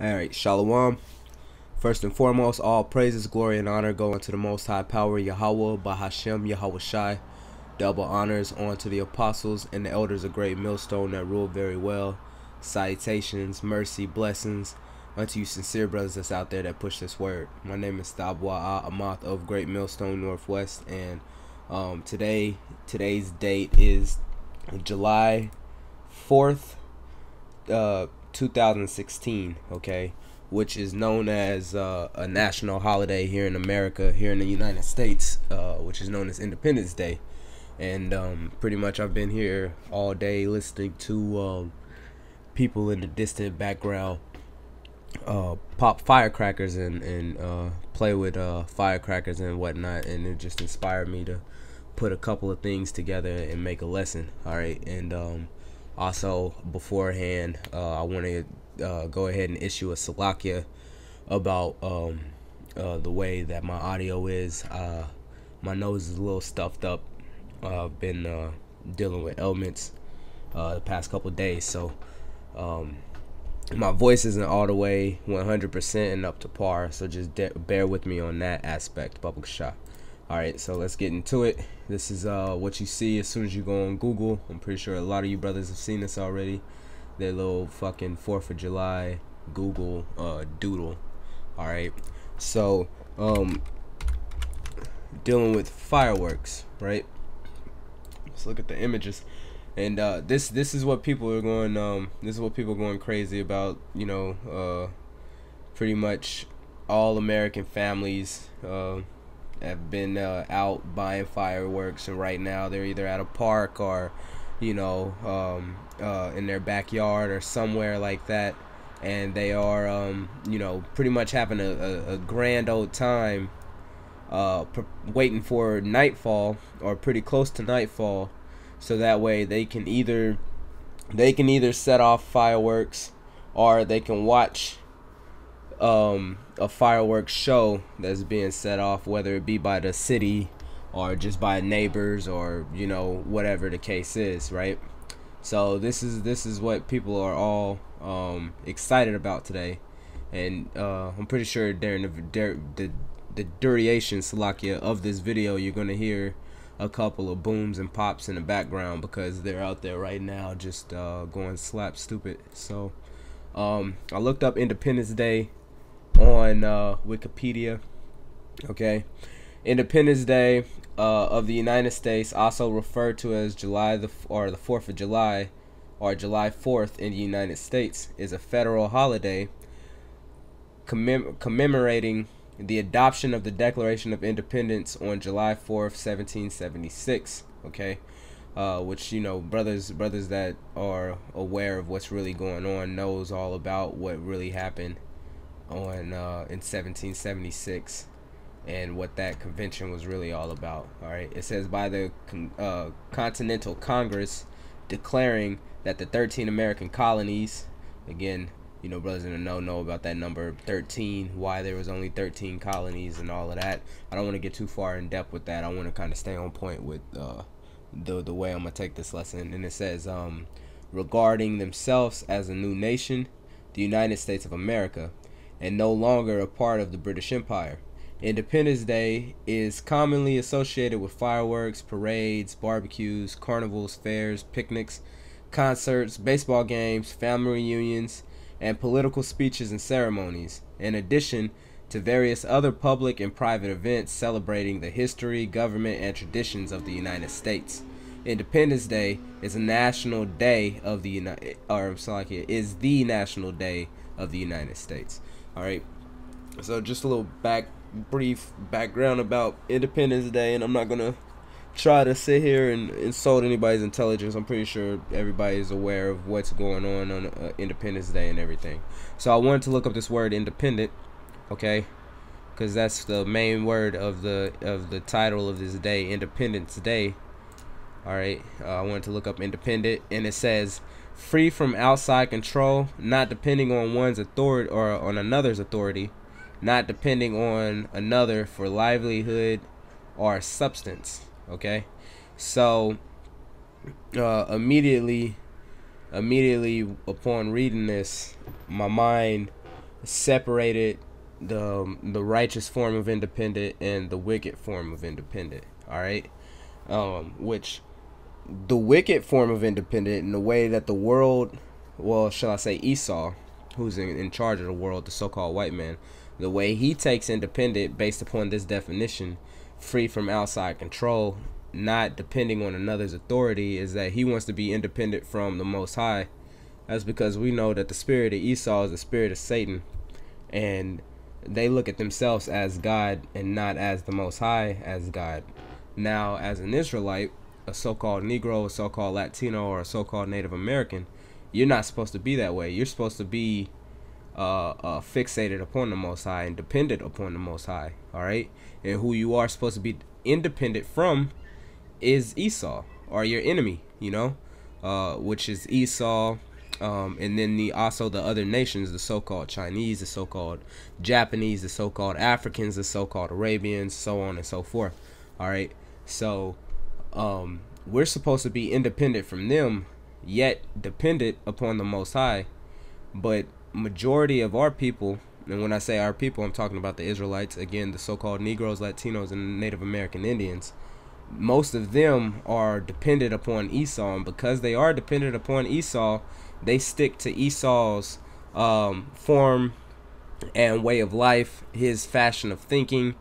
Alright, Shalom. First and foremost, all praises, glory, and honor go unto the Most High Power, Yahweh, Bahashem, Yahweh Shai. Double honors unto the apostles and the elders of Great Millstone that rule very well. Salutations, mercy, blessings unto you sincere brothers that's out there that push this word. My name is Tabwa Amath of Great Millstone Northwest, and today's date is July 4th, 2016, okay, which is known as a national holiday here in America, here in the United States, which is known as Independence Day. And pretty much I've been here all day listening to people in the distant background pop firecrackers and play with firecrackers and whatnot, and it just inspired me to put a couple of things together and make a lesson. All right, and also beforehand, I want to go ahead and issue a salakia about the way that my audio is. My nose is a little stuffed up. I've been dealing with ailments the past couple of days, so my voice isn't all the way 100% and up to par, so just bear with me on that aspect. Public shot. Alright, so let's get into it. This is what you see as soon as you go on Google. I'm pretty sure a lot of you brothers have seen this already. Their little fucking 4th of July Google doodle. Alright, so dealing with fireworks, right? Let's look at the images. And this is what people are going this is what people are going crazy about. You know, pretty much all American families have been out buying fireworks, and right now they're either at a park or, you know, in their backyard or somewhere like that, and they are you know, pretty much having a grand old time waiting for nightfall or pretty close to nightfall, so that way they can either set off fireworks or they can watch a fireworks show that's being set off, whether it be by the city or just by neighbors, or, you know, whatever the case is, right? So this is what people are all excited about today, and I'm pretty sure during the duration, Salakia, of this video, you're gonna hear a couple of booms and pops in the background because they're out there right now just going slap stupid. So I looked up Independence Day on Wikipedia. Okay, Independence Day of the United States, also referred to as the 4th of July or July 4th in the United States, is a federal holiday commemorating the adoption of the Declaration of Independence on July 4th, 1776. Okay, which, you know, brothers that are aware of what's really going on knows all about what really happened on in 1776 and what that convention was really all about. All right, it says, by the Continental Congress declaring that the 13 American colonies, again, you know, brothers in the know about that number 13, why there was only 13 colonies and all of that. I don't want to get too far in depth with that. I want to kind of stay on point with the way I'm gonna take this lesson. And it says, regarding themselves as a new nation, the United States of America, and no longer a part of the British Empire. Independence Day is commonly associated with fireworks, parades, barbecues, carnivals, fairs, picnics, concerts, baseball games, family reunions, and political speeches and ceremonies, in addition to various other public and private events celebrating the history, government, and traditions of the United States. Independence Day is a national day of the is the national day of the United States. All right, so just a little brief background about Independence Day, and I'm not gonna try to sit here and insult anybody's intelligence. I'm pretty sure everybody is aware of what's going on Independence Day and everything. So I wanted to look up this word independent, okay, because that's the main word of the title of this day, Independence Day. All right, I wanted to look up independent, and it says free from outside control, not depending on one's authority or on another's authority, not depending on another for livelihood or substance. Okay, so immediately upon reading this, my mind separated the righteous form of independent and the wicked form of independent. All right, which the wicked form of independent, in the way that the world, well, shall I say Esau, who's in charge of the world, the so-called white man, the way he takes independent based upon this definition, free from outside control, not depending on another's authority, is that he wants to be independent from the Most High. That's because we know that the spirit of Esau is the spirit of Satan, and they look at themselves as God and not as the Most High as God. Now, as an Israelite, a so-called Negro, a so-called Latino, or a so-called Native American, you're not supposed to be that way. You're supposed to be fixated upon the Most High and dependent upon the Most High. All right, and who you are supposed to be independent from is Esau, or your enemy. You know, which is Esau. And then also the other nations, the so-called Chinese, the so-called Japanese, the so-called Africans, the so-called Arabians, so on and so forth. All right, so we're supposed to be independent from them, yet dependent upon the Most High. But majority of our people, and when I say our people, I'm talking about the Israelites, again, the so-called Negroes, Latinos, and Native American Indians. Most of them are dependent upon Esau, and because they are dependent upon Esau, they stick to Esau's form and way of life, his fashion of thinking,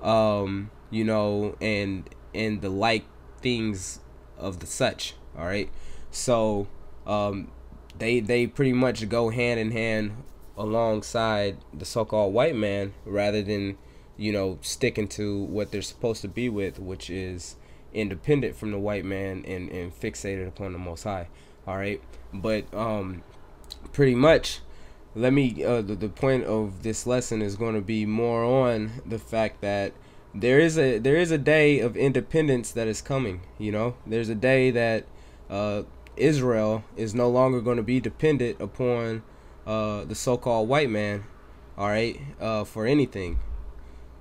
you know, and the like things of the such. All right, so they pretty much go hand in hand alongside the so-called white man, rather than, you know, sticking to what they're supposed to be with, which is independent from the white man and fixated upon the Most High. All right, but pretty much, let me the point of this lesson is going to be more on the fact that there is a day of independence that is coming. You know, there's a day that Israel is no longer going to be dependent upon the so-called white man, all right, for anything,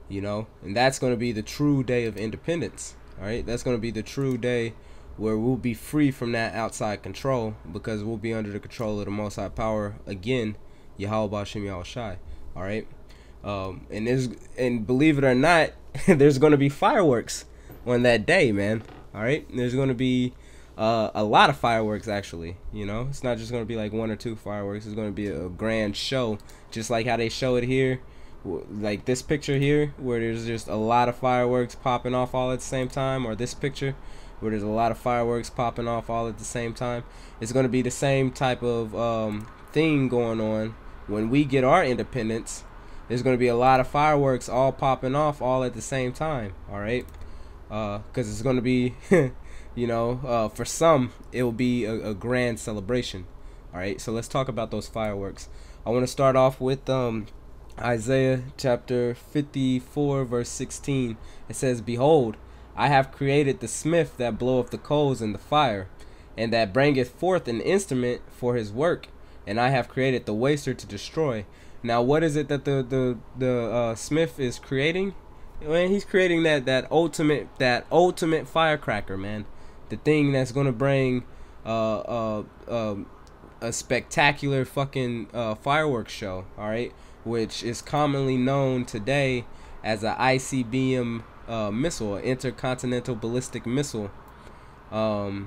you know, and that's going to be the true day of independence. All right, that's going to be the true day where we'll be free from that outside control, because we'll be under the control of the Most High Power again, Yahweh B'Shem Yahushai. All right, and believe it or not, there's going to be fireworks on that day, man. All right, there's going to be a lot of fireworks, actually. You know, it's not just going to be like one or two fireworks. It's going to be a grand show, just like how they show it here, like this picture here, where there's just a lot of fireworks popping off all at the same time, or this picture where there's a lot of fireworks popping off all at the same time. It's going to be the same type of thing going on when we get our independence. There's going to be a lot of fireworks all popping off all at the same time. All right, because it's going to be you know, for some it will be a grand celebration. All right, so let's talk about those fireworks. I want to start off with Isaiah chapter 54 verse 16. It says, "Behold, I have created the smith that bloweth the coals in the fire, and that bringeth forth an instrument for his work, and I have created the waster to destroy." Now, what is it that the smith is creating? Man, he's creating that ultimate firecracker, man. The thing that's gonna bring a spectacular fucking fireworks show. All right, which is commonly known today as a ICBM missile, intercontinental ballistic missile. You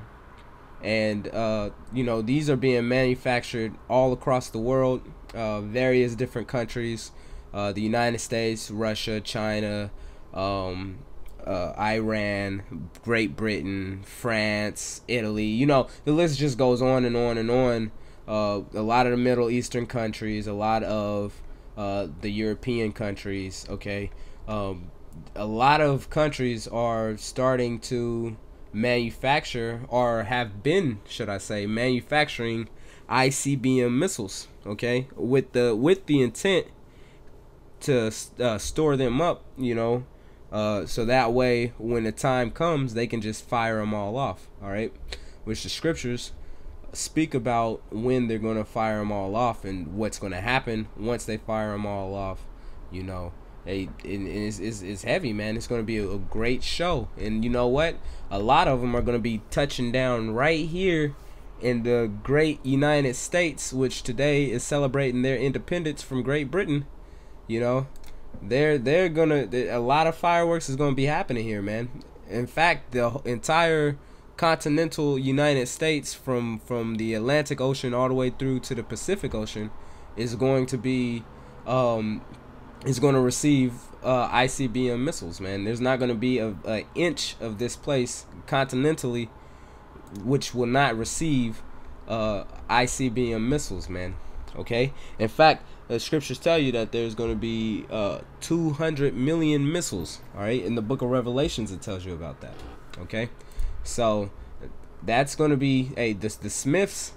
know, these are being manufactured all across the world, various different countries, the United States, Russia, China, Iran, Great Britain, France, Italy. You know, the list just goes on and on and on. A lot of the Middle Eastern countries, a lot of the European countries. Okay, a lot of countries are starting to manufacture, or have been, should I say, manufacturing ICBM missiles. Okay, with the intent to store them up, you know, so that way when the time comes they can just fire them all off. All right, which the scriptures speak about when they're going to fire them all off and what's going to happen once they fire them all off. You know, it's heavy, man. It's going to be a great show. And you know what, a lot of them are going to be touching down right here and the great United States, which today is celebrating their independence from Great Britain, you know, they're gonna, a lot of fireworks is gonna be happening here, man. In fact, the entire continental United States, from the Atlantic Ocean all the way through to the Pacific Ocean, is going to be is going to receive ICBM missiles, man. There's not going to be a inch of this place continentally which will not receive ICBM missiles, man. Okay. In fact, the scriptures tell you that there's going to be 200 million missiles. All right, in the book of Revelations, it tells you about that. Okay, so that's going to be, hey, the Smiths,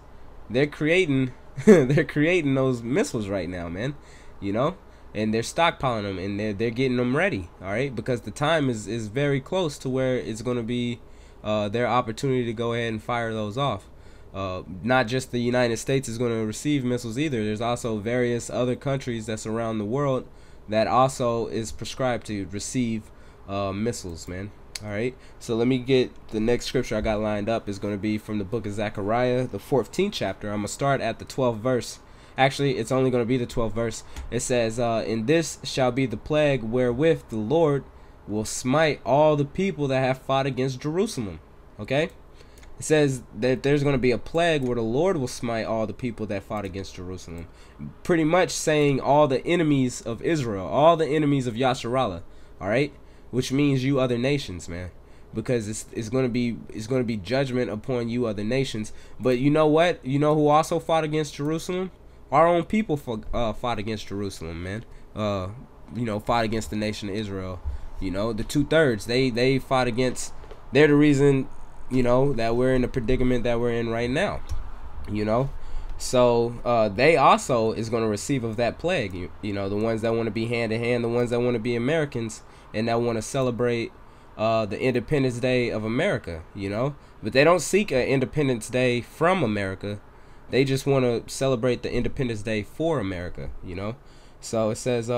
they're creating they're creating those missiles right now, man. You know, and they're stockpiling them, and they're getting them ready. All right, because the time is very close to where it's going to be their opportunity to go ahead and fire those off. Not just the United States is going to receive missiles either. There's also various other countries that's around the world that also is prescribed to receive missiles, man. All right, so let me get the next scripture I got lined up is going to be from the book of Zechariah, the 14th chapter. I'm going to start at the 12th verse. Actually, it's only going to be the 12th verse. It says, "And this shall be the plague wherewith the Lord will smite all the people that have fought against Jerusalem." Okay? It says that there's going to be a plague where the Lord will smite all the people that fought against Jerusalem. Pretty much saying all the enemies of Israel, all the enemies of Yasharallah. All right? Which means you other nations, man. Because it's going to be judgment upon you other nations. But you know what? You know who also fought against Jerusalem? Our own people fought against Jerusalem, man. You know, fought against the nation of Israel. You know, the 2/3, they fought against. They're the reason, you know, that we're in the predicament that we're in right now. You know, so they also is going to receive of that plague. You know, the ones that want to be hand in hand, the ones that want to be Americans and that want to celebrate the Independence Day of America. You know, but they don't seek an Independence Day from America. They just want to celebrate the Independence Day for America. You know, so it says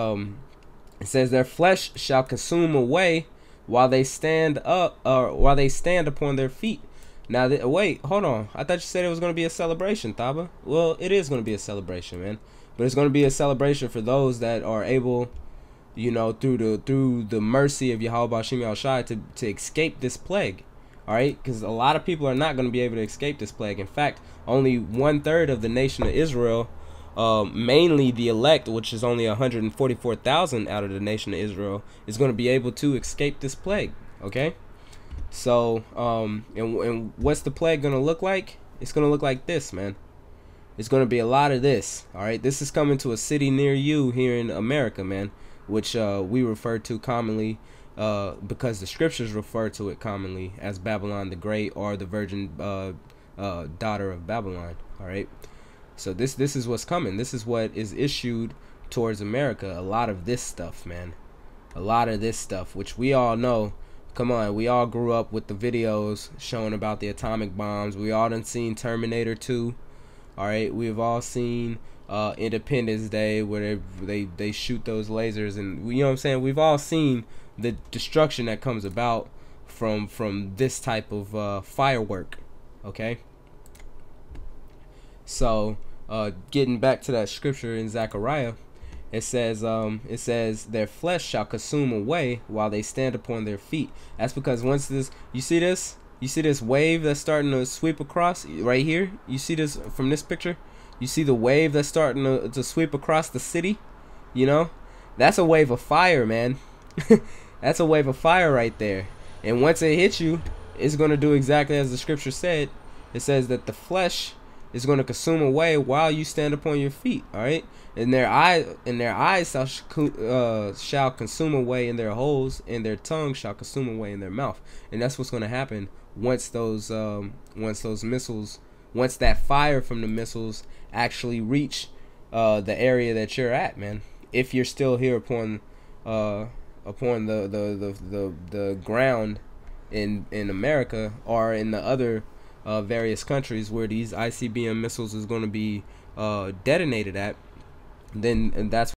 their flesh shall consume away while they stand up, while they stand upon their feet. Now, wait, hold on. I thought you said it was going to be a celebration, Thaba. Well, it is going to be a celebration, man. But it's going to be a celebration for those that are able, you know, through the mercy of Yahweh Shem Yahushai to escape this plague. All right, because a lot of people are not going to be able to escape this plague. In fact, only 1/3 of the nation of Israel, mainly the elect, which is only 144,000 out of the nation of Israel, is going to be able to escape this plague. Okay, so and what's the plague going to look like? It's going to look like this, man. It's going to be a lot of this. All right, this is coming to a city near you here in America, man, which we refer to commonly because the scriptures refer to it commonly as Babylon the Great, or the virgin daughter of Babylon. All right. So this is what's coming. This is what is issued towards America. A lot of this stuff, man. A lot of this stuff, which we all know. Come on, we all grew up with the videos showing about the atomic bombs. We all done seen Terminator 2. All right, we've all seen Independence Day, where they shoot those lasers, and you know what I'm saying. We've all seen the destruction that comes about from this type of firework. Okay. So, getting back to that scripture in Zechariah, it says their flesh shall consume away while they stand upon their feet. That's because once this, you see this wave that's starting to sweep across right here. You see this from this picture. You see the wave that's starting to sweep across the city. You know, that's a wave of fire, man. That's a wave of fire right there. And once it hits you, it's going to do exactly as the scripture said. It says that the flesh is going to consume away while you stand upon your feet. All right, and their eyes shall consume away in their holes, and their tongue shall consume away in their mouth. And that's what's going to happen once those missiles, once that fire from the missiles actually reach the area that you're at, man. If you're still here upon the ground in America, or in the other various countries where these ICBM missiles is going to be detonated at, then that's